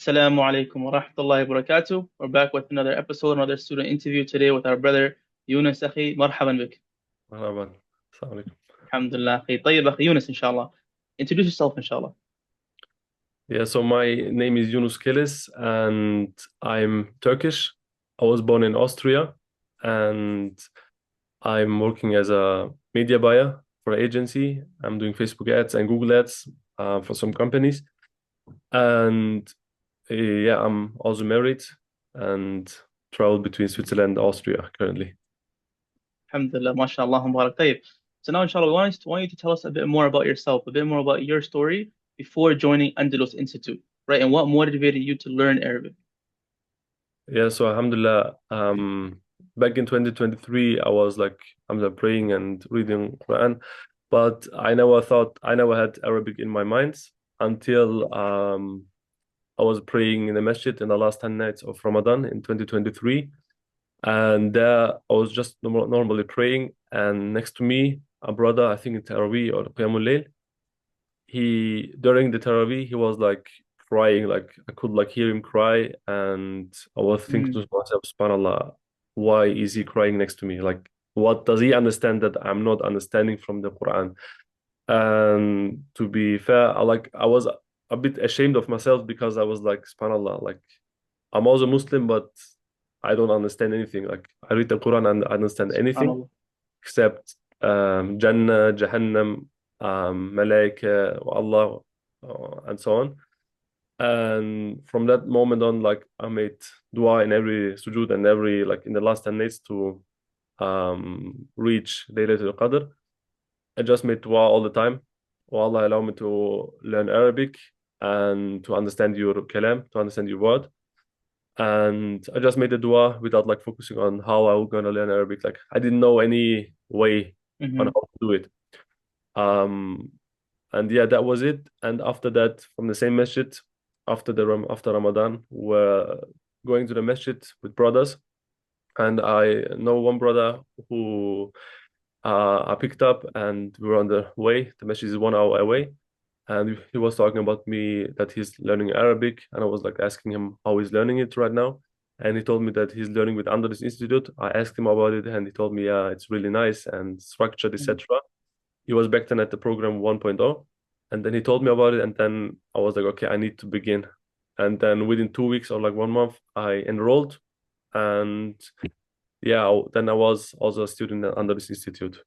Assalamu alaikum wa rahmatullahi wa barakatuh. We're back with another episode, another student interview today with our brother Yunus أخي. مرحبا بك. مرحبا. السلام عليكم. الحمد لله أخي. طيب أخي يونس إن شاء الله. Introduce yourself إن شاء الله. Yeah, so my name is Yunus Keles and I'm Turkish. I was born in Austria and I'm working as a media buyer for an agency. I'm doing Facebook ads and Google ads for some companies. And yeah, I'm also married and travel between Switzerland and Austria currently. الحمد لله ما شاء الله مبارك. طيب. So now inshallah we want you to tell us a bit more about yourself, a bit more about your story before joining Andalus Institute, right? And what motivated you to learn Arabic? Yeah, so Alhamdulillah, back in 2023, I'm praying and reading Quran, but I never had Arabic in my mind until I was praying in the masjid in the last 10 nights of Ramadan in 2023. And there I was just normally praying, and next to me, a brother, I think in Taraweeh or Qiyamul Layl, during the Taraweeh, he was like crying, like I could like hear him cry, and I was thinking Mm. to myself, SubhanAllah, why is he crying next to me? Like, what does he understand that I'm not understanding from the Quran? And to be fair, I was a bit ashamed of myself because I was like, SubhanAllah, like I'm also Muslim, but I don't understand anything. Like I read the Quran and I understand anything SubhanAllah. except Jannah, Jahannam, Malaika, Allah, and so on. And from that moment on, like I made dua in every sujood and every like in the last 10 days to reach Laylatul Qadr. I just made dua all the time. Oh Allah, allow me to learn Arabic and to understand your kalam, to understand your word. And I just made the dua without like focusing on how I was gonna learn Arabic. Like I didn't know any way on Mm-hmm. how to do it. Um, and yeah, that was it. And after that, from the same masjid, after Ramadan, we're going to the masjid with brothers. And I know one brother who I picked up, and we were on the way. The masjid is 1 hour away, and he was talking about me that he's learning Arabic, and I was like asking him how he's learning it right now. And he told me that he's learning with Andalus Institute. I asked him about it, and he told me, yeah, it's really nice and structured, etc. He was back then at the program 1.0, and then he told me about it, and then I was like, okay, I need to begin. And then within 2 weeks or like 1 month, I enrolled, and yeah, then I was also a student under this institute.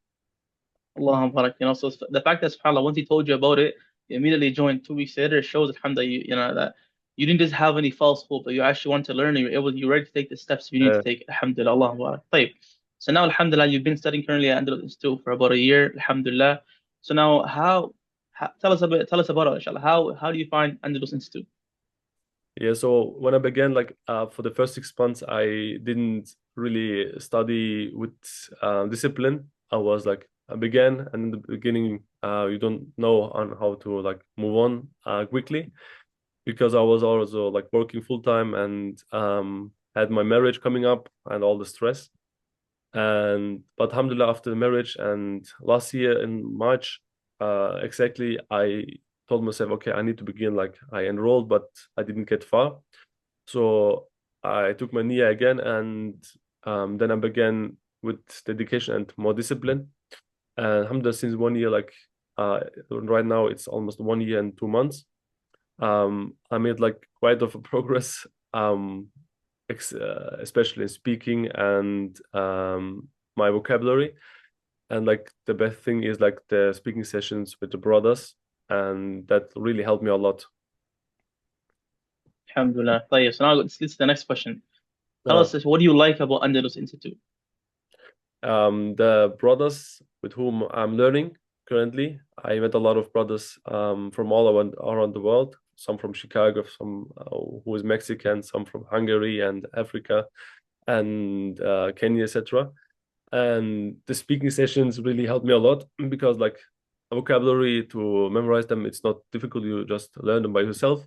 Allah Barak. So the fact that subhanAllah, once he told you about it, you immediately joined 2 weeks later, it shows alhamdulillah, that you didn't just have any false hope, but you actually want to learn and you're ready to take the steps you need to Uh, take. Alhamdulillah, Allah Barak. طيب. So now, alhamdulillah, you've been studying currently at Andalus Institute for about a year, alhamdulillah. So now, tell us about it, inshallah. How do you find Andalus Institute? yeah, so when I began, like for the first 6 months, I didn't really study with discipline. I began, and in the beginning, you don't know on how to like move on quickly because I was also like working full time and had my marriage coming up and all the stress. And but alhamdulillah, after the marriage and last year in March, exactly, I told myself, okay, I need to begin. Like I enrolled, but I didn't get far. So I took my niyyah again, and then I began with dedication and more discipline. And alhamdulillah, since 1 year, like right now, it's almost 1 year and 2 months. I made like quite of a progress. Especially in speaking and my vocabulary. And like the best thing is like the speaking sessions with the brothers, and that really helped me a lot. Alhamdulillah. طيب. So now let's get to the next question. Tell Uh, us what do you like about Andalus Institute? the brothers with whom I'm learning currently, I met a lot of brothers from all around the world. Some from Chicago, some who is Mexican, some from Hungary and Africa and Kenya, etc. And the speaking sessions really helped me a lot because like vocabulary to memorize them, it's not difficult. You just learn them by yourself.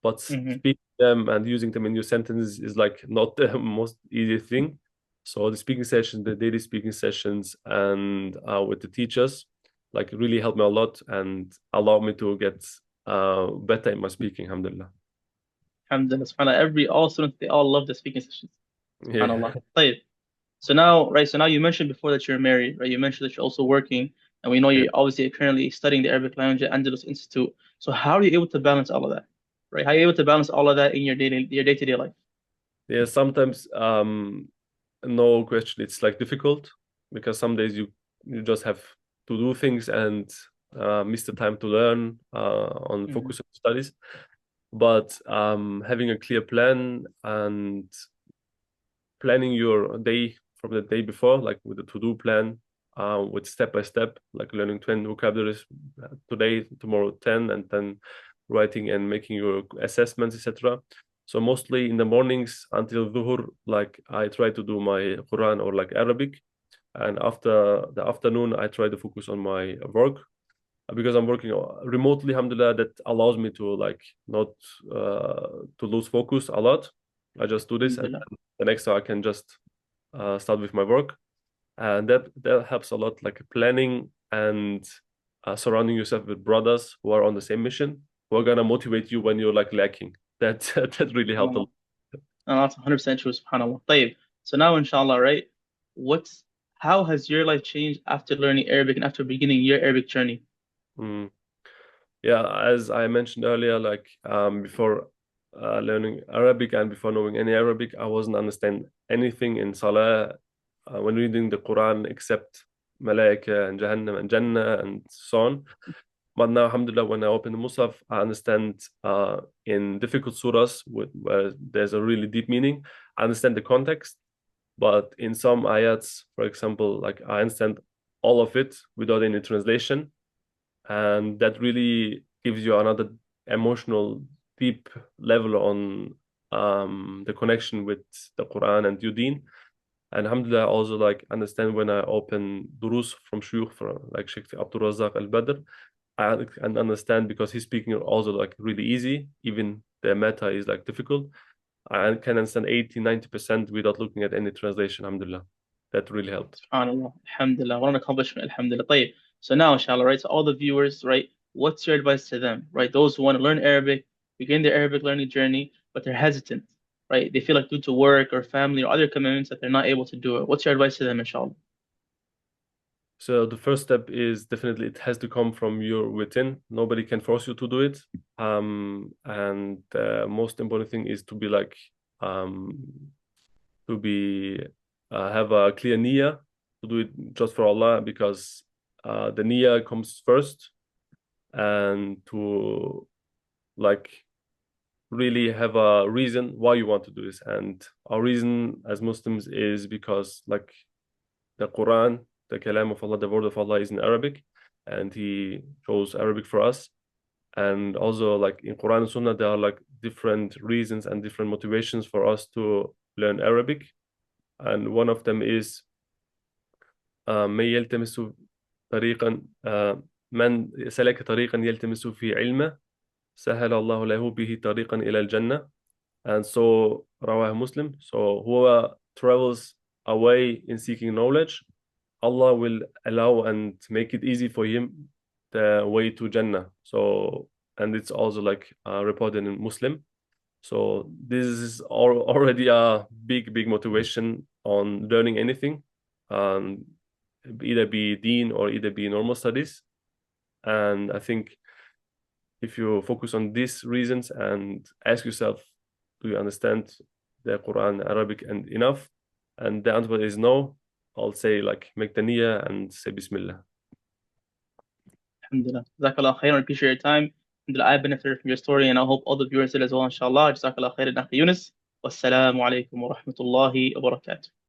But Mm-hmm. speaking them and using them in your sentences is like not the most easy thing. So the speaking sessions, the daily speaking sessions, and with the teachers, like really helped me a lot and allowed me to get better in my speaking. Alhamdulillah. Alhamdulillah, subhanAllah. All students, they all love the speaking sessions. Yeah. SubhanAllah. طيب. So now, right, so now you mentioned before that you're married, right? You mentioned that you're also working, and we know Yeah. you're obviously currently studying the Arabic language at Andalus Institute. So how are you able to balance all of that, right? How are you able to balance all of that in your day-to-day life? Yeah, sometimes no question, it's like difficult because some days you just have to do things and miss the time to learn on Mhm. focus on studies. But having a clear plan and planning your day from the day before, like with a to-do plan, with step by step, like learning 10 vocabularies today, tomorrow 10, and then writing and making your assessments, etc. So mostly in the mornings until dhuhr, like I try to do my Quran or like Arabic, and after the afternoon, I try to focus on my work because I'm working remotely. Alhamdulillah, that allows me to like not to lose focus a lot. I just do this, and Alhamdulillah. then the next time I can just start with my work, and that helps a lot, like planning and surrounding yourself with brothers who are on the same mission, who are gonna motivate you when you're like lacking. That that really helped a lot. SubhanAllah. No, that's 100% true, subhanAllah. طيب. So now, inshallah, right? What's How has your life changed after learning Arabic and after beginning your Arabic journey? Mm. Yeah, as I mentioned earlier, like before learning Arabic and before knowing any Arabic, I wasn't understand anything in Salah when reading the Quran except Malaika and Jahannam and Jannah and so on. But now, Alhamdulillah, when I open the Musaf, I understand in difficult surahs where there's a really deep meaning. I understand the context, but in some ayats, for example, like I understand all of it without any translation, and that really gives you another emotional deep level on the connection with the Quran and your deen. And alhamdulillah, I also like understand when I open durus from shuyukh from like Sheikh Abdul Razak Al Badr, I can understand because he's speaking also like really easy, even the meta is like difficult. I can understand 80-90% without looking at any translation. Alhamdulillah, that really helped. SubhanAllah. Alhamdulillah. What an accomplishment. Alhamdulillah. طيب. So now, inshallah, right? So all the viewers, right? What's your advice to them, right? Those who want to learn Arabic, begin their Arabic learning journey, but they're hesitant, right? They feel like due to work or family or other commitments that they're not able to do it. What's your advice to them, inshallah? So the first step is definitely it has to come from your within. Nobody can force you to do it. And the most important thing is to be like um, to be have a clear niyyah to do it just for Allah because the niyyah comes first, and to like really have a reason why you want to do this. And our reason as Muslims is because like the Quran, the Kalam of Allah, the word of Allah is in Arabic, and He chose Arabic for us. And also, like in Quran and Sunnah, there are like different reasons and different motivations for us to learn Arabic. And one of them is من يلتمس طريقا من سلك طريقا يلتمس فيه علما سهل الله له به طريقا إلى الجنة. And so, Rawah Muslim. So, whoever travels away in seeking knowledge, Allah will allow and make it easy for him the way to Jannah. So, and it's also like reported in Muslim. So, this is already a big motivation on learning anything, um, either be deen or either be normal studies. And I think if you focus on these reasons and ask yourself, do you understand the Quran, Arabic, and enough? And the answer is no. I'll say like make the niyyah and say Bismillah. Alhamdulillah. Jazakallah khair. I appreciate your time. Alhamdulillah, I benefited from your story, and I hope all the viewers did as well, inshallah. Jazakallah khair, Yunus. Wassalamu alaikum wa rahmatullahi wa barakatuh.